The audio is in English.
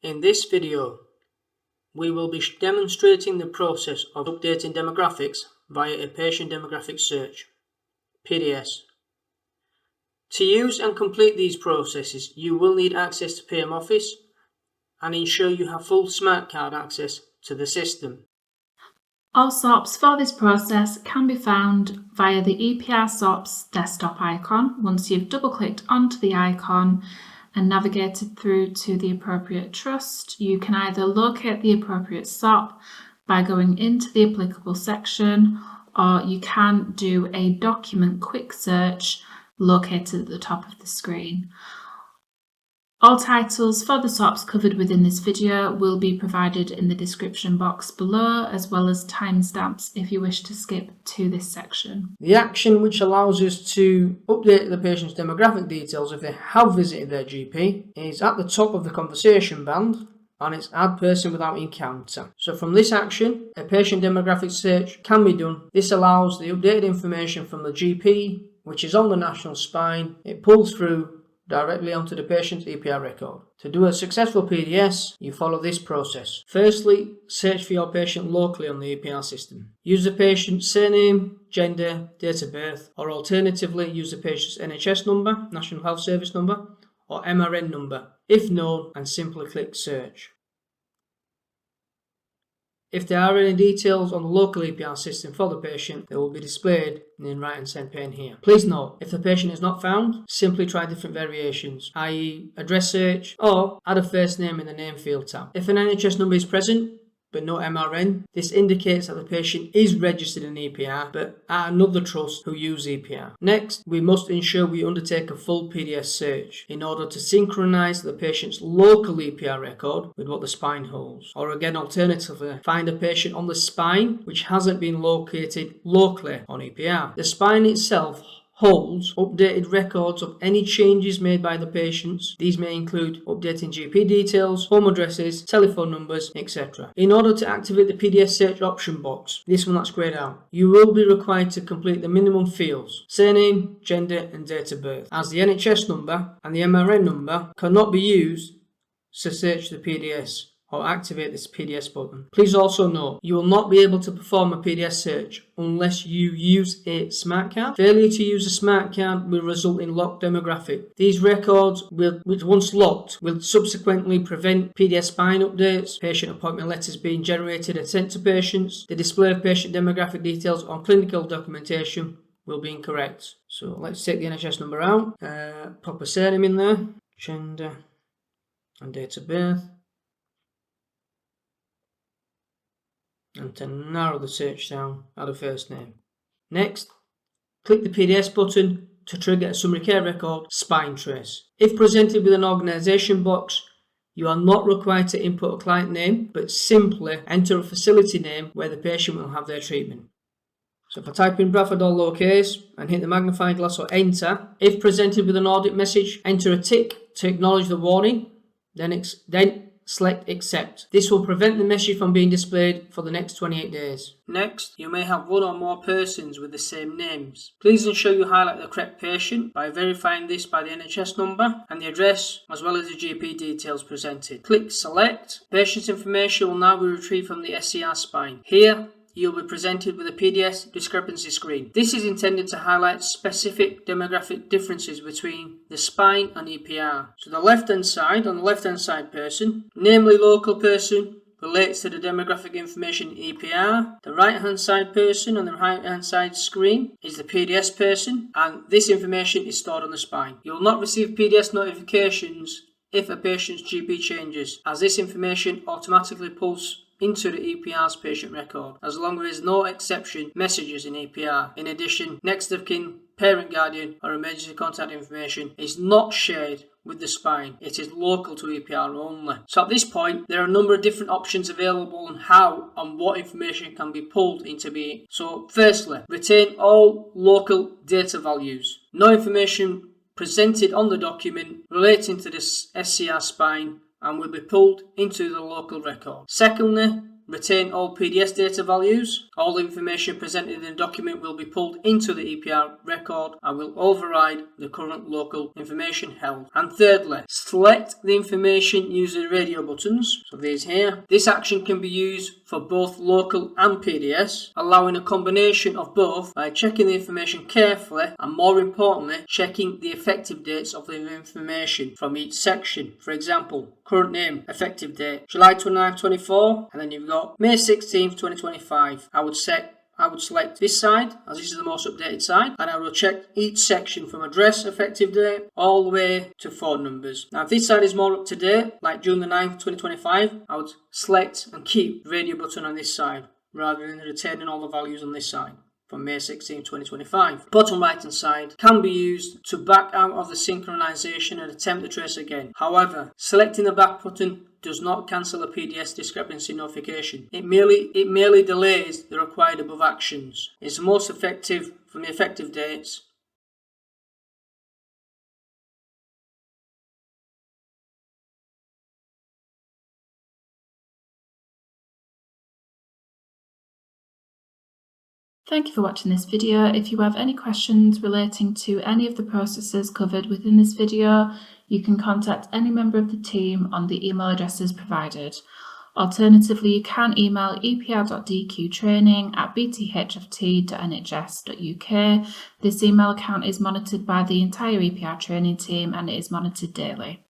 In this video, we will be demonstrating the process of updating demographics via a patient demographic search, PDS. To use and complete these processes, you will need access to PM Office and ensure you have full smart card access to the system. All SOPs for this process can be found via the EPR SOPs desktop icon. Once you've double-clicked onto the icon and navigated through to the appropriate trust, you can either locate the appropriate SOP by going into the applicable section, or you can do a document quick search located at the top of the screen. All titles for the SOPs covered within this video will be provided in the description box below, as well as timestamps if you wish to skip to this section. The action which allows us to update the patient's demographic details if they have visited their GP is at the top of the conversation band, and it's add person without encounter. So from this action, a patient demographic search can be done. This allows the updated information from the GP, which is on the national spine. It pulls through directly onto the patient's EPR record. To do a successful PDS, you follow this process. Firstly, search for your patient locally on the EPR system. Use the patient's surname, gender, date of birth, or alternatively use the patient's NHS number, National Health Service number, or MRN number, if known, and simply click search. If there are any details on the local EPR system for the patient, they will be displayed in the right hand side pane here. Please note, if the patient is not found, simply try different variations, i.e. address search, or add a first name in the name field tab. If an NHS number is present, but no MRN, this indicates that the patient is registered in EPR, but at another trust who use EPR. Next, we must ensure we undertake a full PDS search in order to synchronise the patient's local EPR record with what the spine holds. Or again, alternatively, find a patient on the spine which hasn't been located locally on EPR. The spine itself holds updated records of any changes made by the patients. These may include updating GP details, home addresses, telephone numbers, etc. In order to activate the PDS search option box, this one that's grayed out, you will be required to complete the minimum fields: surname, gender and date of birth, as the NHS number and the MRN number cannot be used to search the PDS or activate this PDS button. Please also note, you will not be able to perform a PDS search unless you use a smart card. Failure to use a smart card will result in locked demographic. These records, which once locked, will subsequently prevent PDS spine updates, patient appointment letters being generated and sent to patients. The display of patient demographic details on clinical documentation will be incorrect. So let's take the NHS number out, pop a surname in there, gender and date of birth. And to narrow the search down, add a first name. Next, click the PDS button to trigger a summary care record spine trace. If presented with an organisation box, you are not required to input a client name, but simply enter a facility name where the patient will have their treatment. So if I type in Bradford all lowercase and hit the magnifying glass or enter, if presented with an audit message, enter a tick to acknowledge the warning, then select accept. This will prevent the message from being displayed for the next 28 days. Next, you may have one or more persons with the same names. Please ensure you highlight the correct patient by verifying this by the NHS number and the address, as well as the GP details presented. Click select. Patient's information will now be retrieved from the SCR spine. Here, you'll be presented with a PDS discrepancy screen. This is intended to highlight specific demographic differences between the spine and EPR. So the left-hand side, on the left-hand side person, namely local person, relates to the demographic information in EPR. The right-hand side person on the right-hand side screen is the PDS person, and this information is stored on the spine. You will not receive PDS notifications if a patient's GP changes, as this information automatically pulls into the EPR's patient record, as long as there is no exception messages in EPR. In addition, next of kin, parent, guardian or emergency contact information is not shared with the spine. It is local to EPR only. So at this point, there are a number of different options available on how and what information can be pulled into being. So firstly, retain all local data values. No information presented on the document relating to this SCR spine and will be pulled into the local record. Secondly, retain all PDS data values. All the information presented in the document will be pulled into the EPR record and will override the current local information held. And thirdly, select the information using the radio buttons, so these here. This action can be used for both local and PDS, allowing a combination of both by checking the information carefully and, more importantly, checking the effective dates of the information from each section. For example, current name, effective date, July 29, 24, and then you've got May 16, 2025. I would select this side, as this is the most updated side, and I will check each section from address, effective date, all the way to phone numbers. Now, if this side is more up to date, like June the 9th, 2025, I would select and keep the radio button on this side, rather than retaining all the values on this side from May 16, 2025. Bottom right hand side can be used to back out of the synchronization and attempt to trace again. However, selecting the back button does not cancel a PDS discrepancy notification. It merely delays the required above actions. It's most effective from the effective dates. Thank you for watching this video. If you have any questions relating to any of the processes covered within this video, you can contact any member of the team on the email addresses provided. Alternatively, you can email epr.dqtraining@bthft.nhs.uk. This email account is monitored by the entire EPR training team and it is monitored daily.